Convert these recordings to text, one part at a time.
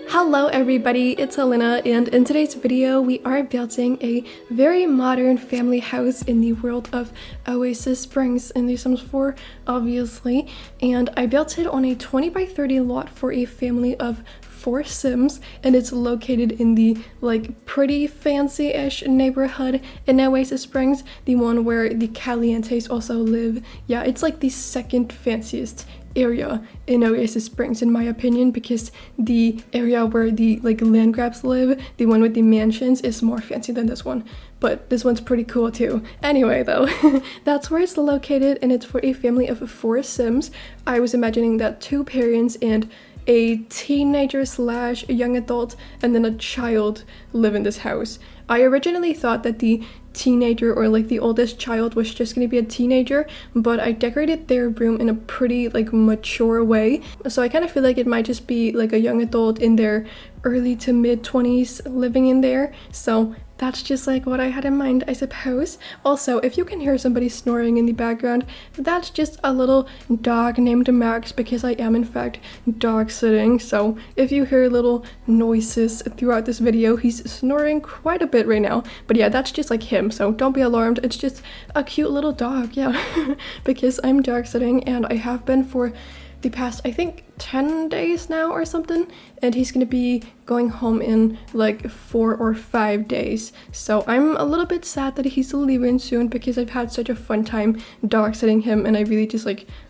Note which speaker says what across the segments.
Speaker 1: Hello everybody, it's Elena, and in today's video we are building a very modern family house in the world of Oasis Springs in The Sims 4, obviously, and I built it on a 20 by 30 lot for a family of 4 Sims, and it's located in the pretty fancy-ish neighborhood in Oasis Springs, the one where the Calientes also live. Yeah, it's like the second fanciest area in Oasis Springs in my opinion, because the area where the land grabs live, the one with the mansions, is more fancy than this one, but this one's pretty cool too. Anyway though, that's where it's located, and it's for a family of 4 Sims. I was imagining that 2 parents and a teenager / young adult and then a child live in this house. I originally thought that the teenager or the oldest child was just gonna be a teenager, but I decorated their room in a pretty mature way, so I kind of feel like it might just be a young adult in their early to mid 20s living in there. So that's just what I had in mind, I suppose. Also, if you can hear somebody snoring in the background, that's just a little dog named Max, because I am in fact dog sitting. So if you hear little noises throughout this video, he's snoring quite a bit right now. But yeah, that's just him, so don't be alarmed. It's just a cute little dog, yeah. Because I'm dog sitting, and I have been for the past, I think, 10 days now or something, and he's gonna be going home in 4 or 5 days. So I'm a little bit sad that he's leaving soon, because I've had such a fun time dog sitting him, and I really just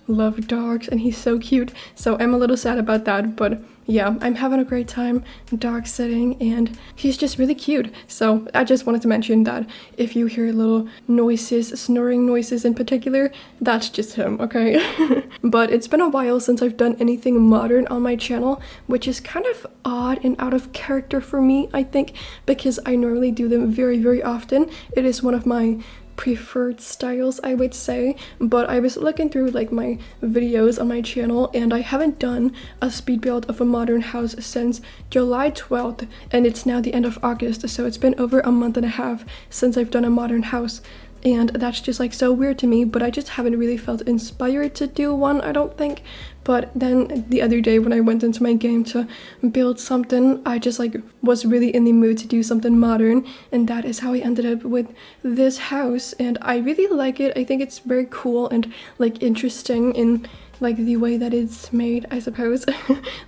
Speaker 1: love dogs, and he's so cute. So I'm a little sad about that, but yeah, I'm having a great time dog sitting, and he's just really cute. So I just wanted to mention that if you hear little noises, snoring noises in particular, that's just him, okay? But it's been a while since I've done anything modern on my channel, which is kind of odd and out of character for me, I think, because I normally do them very, very often. It is one of my preferred styles, I would say, but I was looking through my videos on my channel, and I haven't done a speed build of a modern house since July 12th, and it's now the end of August, so it's been over a month and a half since I've done a modern house. And that's just so weird to me, but I just haven't really felt inspired to do one, I don't think. But then the other day when I went into my game to build something, I just was really in the mood to do something modern, and that is how I ended up with this house. And I really like it. I think it's very cool and interesting in the way that it's made, I suppose.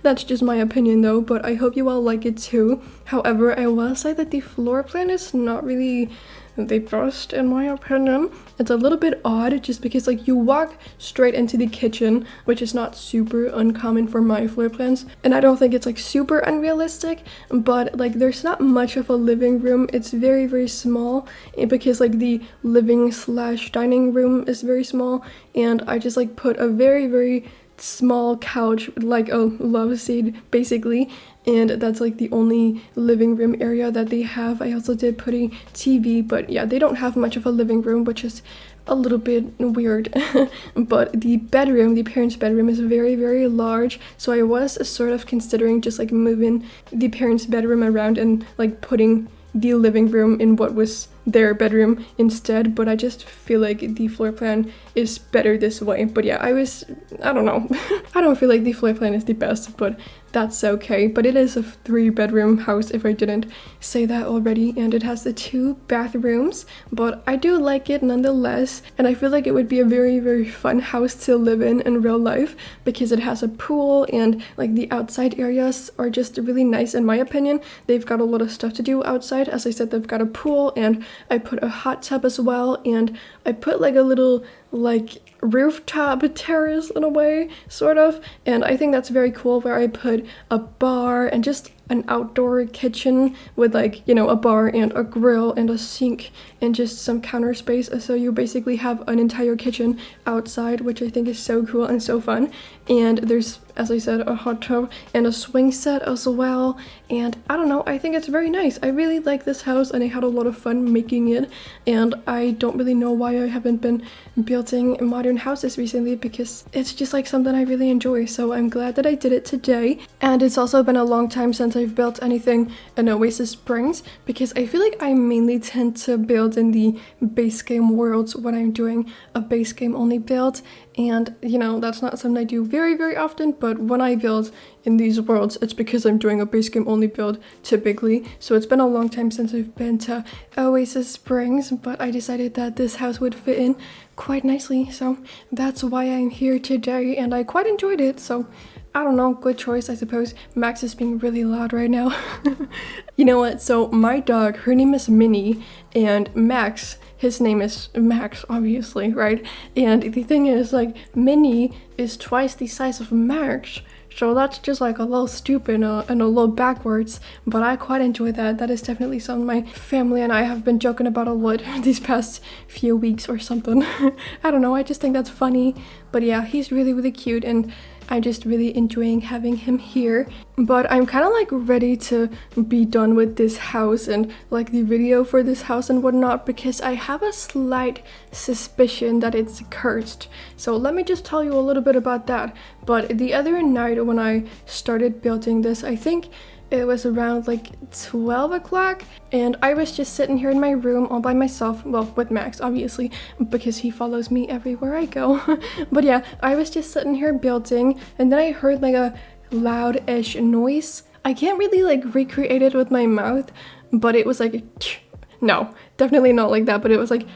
Speaker 1: That's just my opinion though, but I hope you all like it too. However, I will say that the floor plan is not really the best in my opinion. It's a little bit odd, just because you walk straight into the kitchen, which is not super uncommon for my floor plans, and I don't think it's super unrealistic, but there's not much of a living room. It's very, very small, because the living / dining room is very small, and I just put a very, very small couch, a love seat basically, and that's the only living room area that they have. I also did put a TV, but yeah, they don't have much of a living room, which is a little bit weird. But the bedroom, the parents' bedroom, is very, very large, so I was sort of considering just moving the parents' bedroom around and putting the living room in what was their bedroom instead, but I just feel the floor plan is better this way. But yeah, I don't know. I don't feel the floor plan is the best, but that's okay. But it is a 3-bedroom house, if I didn't say that already, and it has the 2 bathrooms, but I do like it nonetheless, and I feel it would be a very, very fun house to live in real life, because it has a pool, and the outside areas are just really nice in my opinion. They've got a lot of stuff to do outside. As I said, they've got a pool, and I put a hot tub as well, and I put a little rooftop terrace in a way, sort of, and I think that's very cool, where I put a bar and just an outdoor kitchen with a bar and a grill and a sink and just some counter space, so you basically have an entire kitchen outside, which I think is so cool and so fun. And there's, as I said, a hot tub and a swing set as well, and I don't know, I think it's very nice. I really like this house, and I had a lot of fun making it, and I don't really know why I haven't been building modern houses recently, because it's just something I really enjoy, so I'm glad that I did it today. And it's also been a long time since I've built anything in Oasis Springs, because I feel I mainly tend to build in the base game worlds when I'm doing a base game only build, And, you know, that's not something I do very, very often, but when I build in these worlds, it's because I'm doing a base game only build typically. So it's been a long time since I've been to Oasis Springs, but I decided that this house would fit in quite nicely. So that's why I'm here today, and I quite enjoyed it. So I don't know, good choice, I suppose. Max is being really loud right now. You know what? So my dog, her name is Minnie, and Max, his name is Max, obviously, right? And the thing is, like, Minnie is twice the size of Max, so that's just like a little stupid and a little backwards, but I quite enjoy that. That is definitely something my family and I have been joking about a lot these past few weeks or something. I don't know, I just think that's funny. But yeah, he's really, really cute, and I'm just really enjoying having him here. But I'm kind of like ready to be done with this house and like the video for this house and whatnot, because I have a slight suspicion that it's cursed. So let me just tell you a little bit about that. But the other night when I started building this, I think it was around like 12 o'clock, and I was just sitting here in my room all by myself, well, with Max obviously, because he follows me everywhere I go. But yeah, I was just sitting here building, and then I heard like a loud-ish noise. I can't really like recreate it with my mouth, but it was like no, definitely not like that, but it was like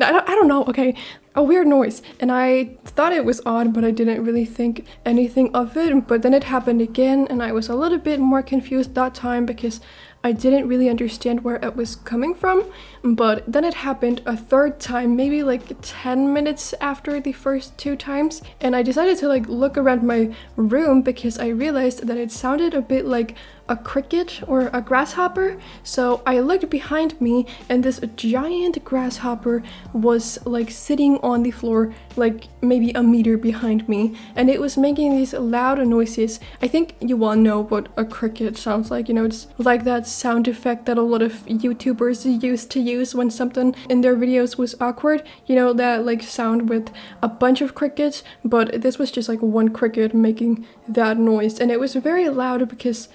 Speaker 1: I don't know, okay, a weird noise, and I thought it was odd, but I didn't really think anything of it. But then it happened again, and I was a little bit more confused that time because I didn't really understand where it was coming from. But then it happened a third time, maybe like 10 minutes after the first two times, and I decided to like look around my room because I realized that it sounded a bit like a cricket or a grasshopper. So I looked behind me, and this giant grasshopper was like sitting on the floor, like maybe a meter behind me, and it was making these loud noises. I think you all know what a cricket sounds like, you know, it's like that sound effect that a lot of YouTubers used to use when something in their videos was awkward, you know, that like sound with a bunch of crickets. But this was just like one cricket making that noise, and it was very loud because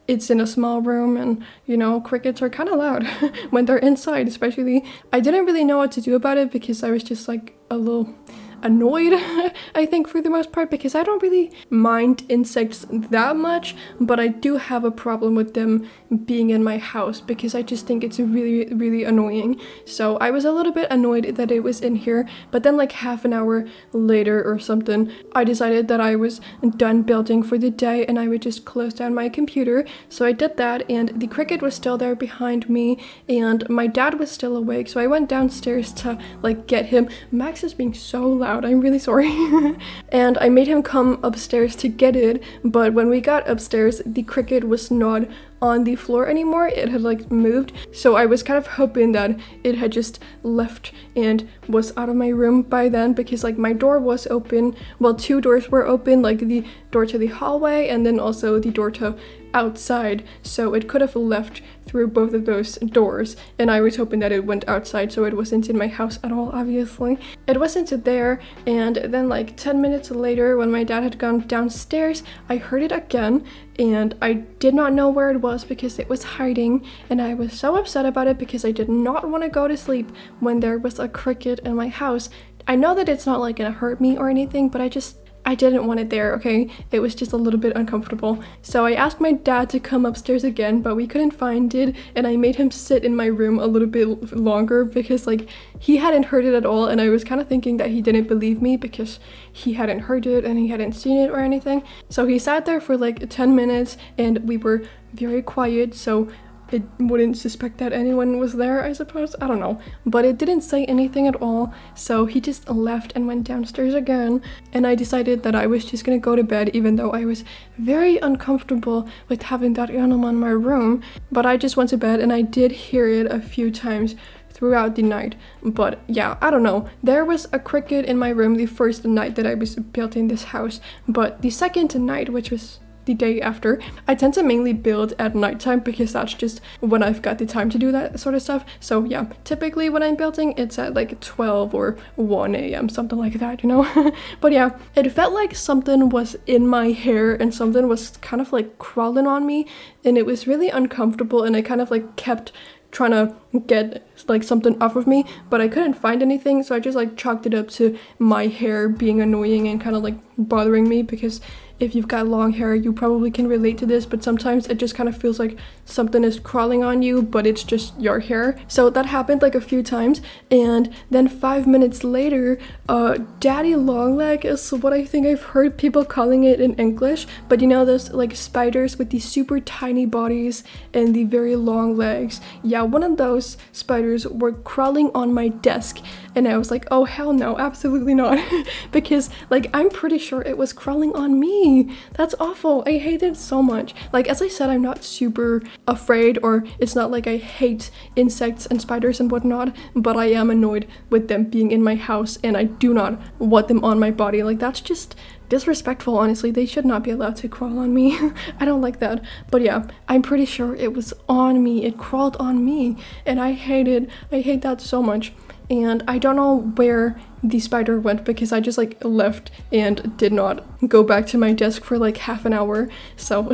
Speaker 1: it's in a small room, and you know, crickets are kind of loud when they're inside especially. I didn't really know what to do about it because I was just like a little annoyed, I think, for the most part, because I don't really mind insects that much, but I do have a problem with them being in my house because I just think it's really, really annoying. So I was a little bit annoyed that it was in here, but then like half an hour later or something, I decided that I was done building for the day and I would just close down my computer. So I did that, and the cricket was still there behind me, and my dad was still awake, so I went downstairs to like get him. Max is being so loud, I'm really sorry. And I made him come upstairs to get it, but when we got upstairs, the cricket was not on the floor anymore. It had like moved, so I was kind of hoping that it had just left and was out of my room by then, because like my door was open, well, two doors were open, like the door to the hallway and then also the door to outside, so it could have left through both of those doors, and I was hoping that it went outside so it wasn't in my house at all. Obviously it wasn't there. And then like 10 minutes later, when my dad had gone downstairs, I heard it again, and I did not know where it was because it was hiding, and I was so upset about it because I did not want to go to sleep when there was a cricket in my house. I know that it's not like gonna hurt me or anything, but I didn't want it there, okay? It was just a little bit uncomfortable. So I asked my dad to come upstairs again, but we couldn't find it, and I made him sit in my room a little bit longer because like he hadn't heard it at all, and I was kind of thinking that he didn't believe me because he hadn't heard it and he hadn't seen it or anything. So he sat there for like 10 minutes, and we were very quiet, so it wouldn't suspect that anyone was there, I suppose. I don't know. But it didn't say anything at all, so he just left and went downstairs again, and I decided that I was just gonna go to bed, even though I was very uncomfortable with having that animal in my room. But I just went to bed, and I did hear it a few times throughout the night. But yeah, I don't know. There was a cricket in my room the first night that I was building this house, but the second night, which was the day after, I tend to mainly build at nighttime because that's just when I've got the time to do that sort of stuff. So yeah, typically when I'm building, it's at like 12 or 1 a.m, something like that, you know. But yeah, it felt like something was in my hair and something was kind of like crawling on me, and it was really uncomfortable, and I kind of like kept trying to get like something off of me, but I couldn't find anything, so I just like chalked it up to my hair being annoying and kind of like bothering me, because if you've got long hair, you probably can relate to this, but sometimes it just kind of feels like something is crawling on you, but it's just your hair. So that happened like a few times, and then 5 minutes later, daddy long leg is what I think I've heard people calling it in English, but you know those like spiders with these super tiny bodies and the very long legs? Yeah, one of those spiders were crawling on my desk, and I was like, oh hell no, absolutely not. Because like I'm pretty sure it was crawling on me. That's awful. I hate it so much. Like, as I said, I'm not super afraid, or it's not like I hate insects and spiders and whatnot, but I am annoyed with them being in my house, and I do not want them on my body. Like, that's just disrespectful, honestly. They should not be allowed to crawl on me. I don't like that. But yeah, I'm pretty sure it was on me. It crawled on me, and I hate it. I hate that so much. And I don't know where the spider went, because I just like left and did not go back to my desk for like half an hour. So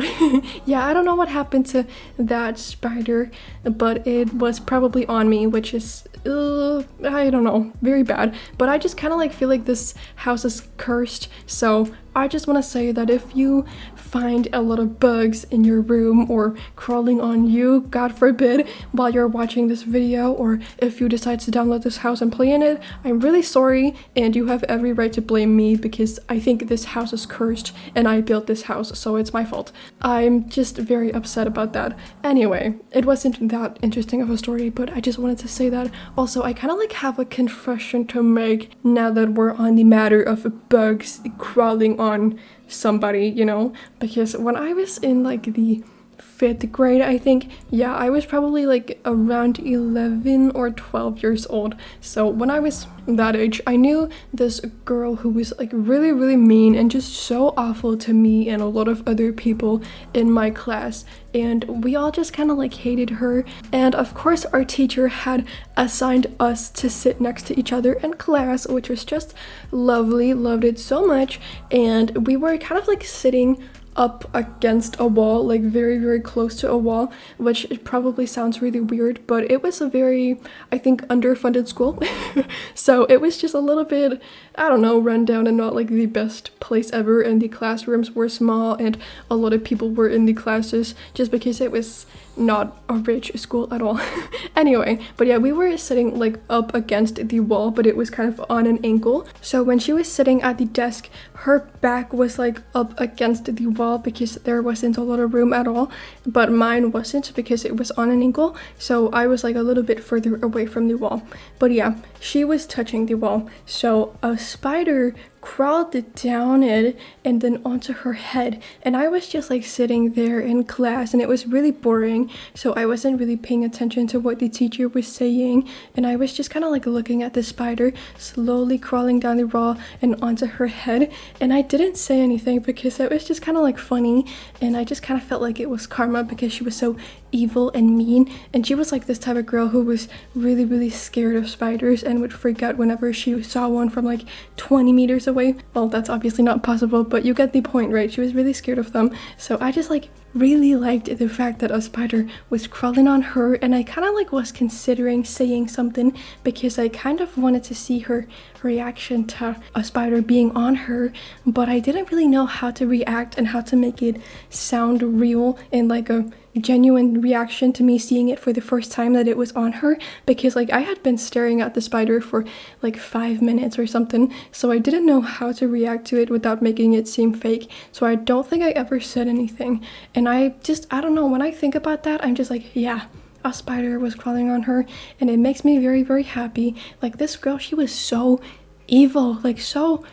Speaker 1: yeah, I don't know what happened to that spider, but it was probably on me, which is I don't know, very bad. But I just kind of like feel like this house is cursed, so I just want to say that if you find a lot of bugs in your room or crawling on you, God forbid, while you're watching this video, or if you decide to download this house and play in it, I'm really sorry, and you have every right to blame me, because I think this house is cursed and I built this house, so it's my fault. I'm just very upset about that. Anyway, it wasn't that interesting of a story, but I just wanted to say that. Also, I kind of like have a confession to make now that we're on the matter of bugs crawling on somebody, you know, because when I was in like the 5th grade, I think, yeah, I was probably like around 11 or 12 years old. So when I was that age, I knew this girl who was like really, really mean and just so awful to me and a lot of other people in my class, and we all just kind of like hated her. And of course our teacher had assigned us to sit next to each other in class, which was just lovely, loved it so much. And we were kind of like sitting up against a wall, like very, very close to a wall, which probably sounds really weird, but it was a very, I think, underfunded school. So it was just a little bit, I don't know, run down and not like the best place ever, and the classrooms were small and a lot of people were in the classes just because it was not a rich school at all. Anyway, but yeah, we were sitting like up against the wall, but it was kind of on an angle. So when she was sitting at the desk, her back was like up against the wall because there wasn't a lot of room at all, but mine wasn't because it was on an angle. So I was like a little bit further away from the wall. But yeah, she was touching the wall. So a spider crawled down it and then onto her head, and I was just like sitting there in class, and it was really boring, so I wasn't really paying attention to what the teacher was saying, and I was just kind of like looking at the spider slowly crawling down the wall and onto her head, and I didn't say anything because it was just kind of like funny, and I just kind of felt like it was karma because she was so evil and mean, and she was like this type of girl who was really, really scared of spiders and would freak out whenever she saw one from like 20 meters away. Well, that's obviously not possible, but you get the point, right? She was really scared of them. So I just like really liked the fact that a spider was crawling on her, and I kind of like was considering saying something because I kind of wanted to see her reaction to a spider being on her, but I didn't really know how to react and how to make it sound real and like a genuine reaction to me seeing it for the first time that it was on her, because like I had been staring at the spider for like 5 minutes or something, so I didn't know how to react to it without making it seem fake. So I don't think I ever said anything, and I don't know, when I think about that, I'm just like, yeah, a spider was crawling on her, and it makes me very, very happy. Like, this girl, she was so evil, like so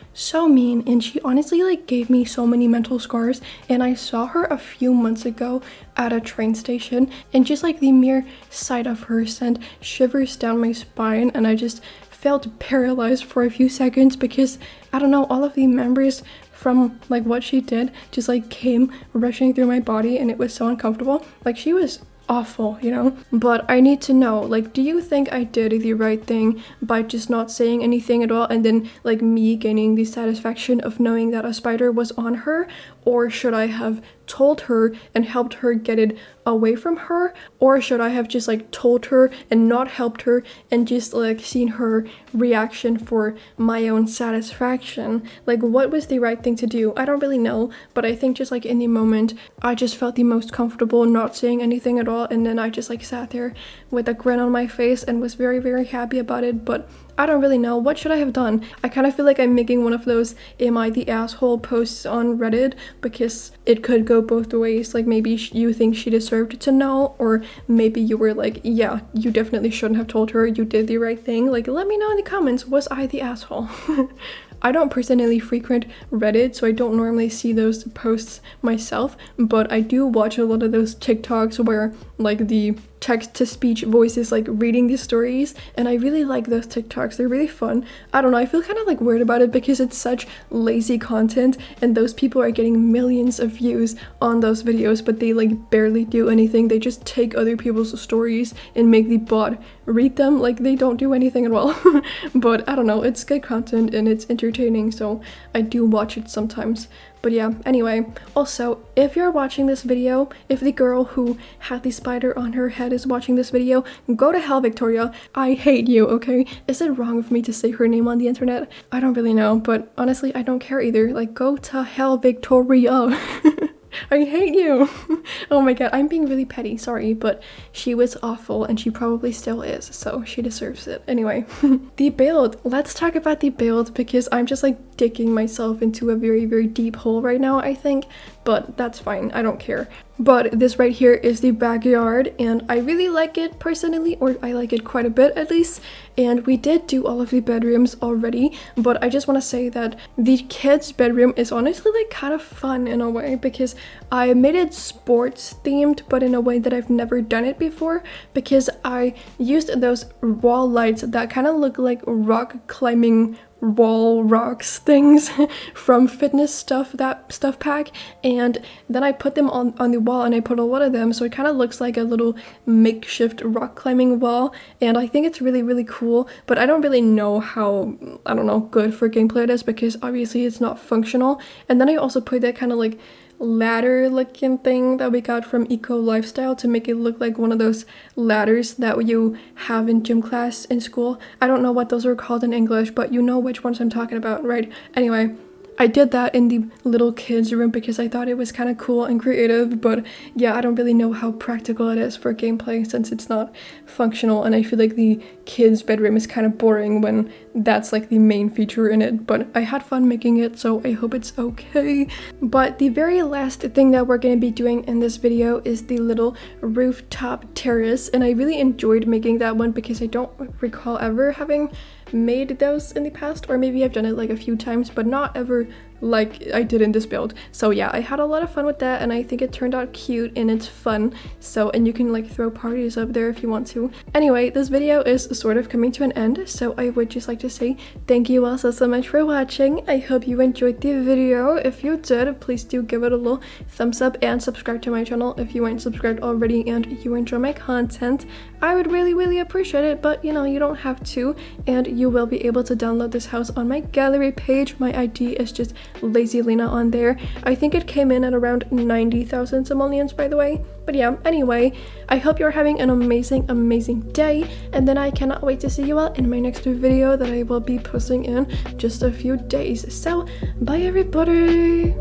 Speaker 1: mean, and she honestly like gave me so many mental scars. And I saw her a few months ago at a train station, and just like the mere sight of her sent shivers down my spine, and I just felt paralyzed for a few seconds because I don't know, all of the memories from like what she did just like came rushing through my body, and it was so uncomfortable. Like, she was awful, you know? But I need to know, like, do you think I did the right thing by just not saying anything at all and then, like, me gaining the satisfaction of knowing that a spider was on her? Or should I have told her and helped her get it away from her? Or should I have just, like, told her and not helped her and just, like, seen her reaction for my own satisfaction? Like, what was the right thing to do? I don't really know, but I think just, like, in the moment, I just felt the most comfortable not saying anything at all, and then I just, like, sat there with a grin on my face and was very, very happy about it. But I don't really know. What should I have done? I kind of feel like I'm making one of those "Am I the asshole?" posts on Reddit, because it could go both ways. Like, maybe you think she deserved to know, or maybe you were like, yeah, you definitely shouldn't have told her, you did the right thing. Like, let me know in the comments, was I the asshole? I don't personally frequent Reddit, so I don't normally see those posts myself, but I do watch a lot of those TikToks where, like, the text-to-speech voice is, like, reading these stories, and I really like those TikToks. They're really fun. I don't know, I feel kind of, like, weird about it because it's such lazy content, and those people are getting millions of views on those videos, but they, like, barely do anything. They just take other people's stories and make the bot read them. Like, they don't do anything at all. But I don't know, it's good content and it's entertaining, so I do watch it sometimes. But yeah, anyway, also, if you're watching this video, if the girl who had the spider on her head is watching this video, go to hell, Victoria. I hate you, okay? Is it wrong of me to say her name on the internet? I don't really know, but honestly, I don't care either. Like, go to hell, Victoria. I hate you. Oh my god, I'm being really petty, sorry, but she was awful and she probably still is, so she deserves it. Anyway, the build. Let's talk about the build because I'm just like digging myself into a very, very deep hole right now, I think, but that's fine, I don't care. But this right here is the backyard, and I really like it personally, or I like it quite a bit at least. And we did do all of the bedrooms already, but I just want to say that the kids' bedroom is honestly like kind of fun in a way, because I made it sports themed, but in a way that I've never done it before, because I used those wall lights that kind of look like rock climbing wall rocks things from fitness stuff, that stuff pack, and then I put them on the wall, and I put a lot of them, so it kind of looks like a little makeshift rock climbing wall, and I think it's really, really cool. But I don't really know how, I don't know, good for gameplay it is, because obviously it's not functional. And then I also put that kind of like ladder looking thing that we got from Eco Lifestyle to make it look like one of those ladders that you have in gym class in school. I don't know what those are called in English, but you know which ones I'm talking about, right? Anyway, I did that in the little kids room because I thought it was kind of cool and creative, but yeah, I don't really know how practical it is for gameplay since it's not functional, and I feel like the kids' bedroom is kind of boring when that's like the main feature in it. But I had fun making it, so I hope it's okay. But the very last thing that we're going to be doing in this video is the little rooftop terrace, and I really enjoyed making that one because I don't recall ever having made those in the past, or maybe I've done it like a few times, but not ever like I did in this build. So yeah, I had a lot of fun with that, and I think it turned out cute and it's fun. So, and you can like throw parties up there if you want to. Anyway, this video is sort of coming to an end, so I would just like to say thank you all so much for watching. I hope you enjoyed the video. If you did, please do give it a little thumbs up and subscribe to my channel if you aren't subscribed already and you enjoy my content. I would really, really appreciate it, but you know, you don't have to, and you will be able to download this house on my gallery page. My ID is just LacyLena on there. I think it came in at around 90,000 simoleons, by the way. But yeah, anyway, I hope you're having an amazing, amazing day, and then I cannot wait to see you all in my next video that I will be posting in just a few days. So, bye everybody!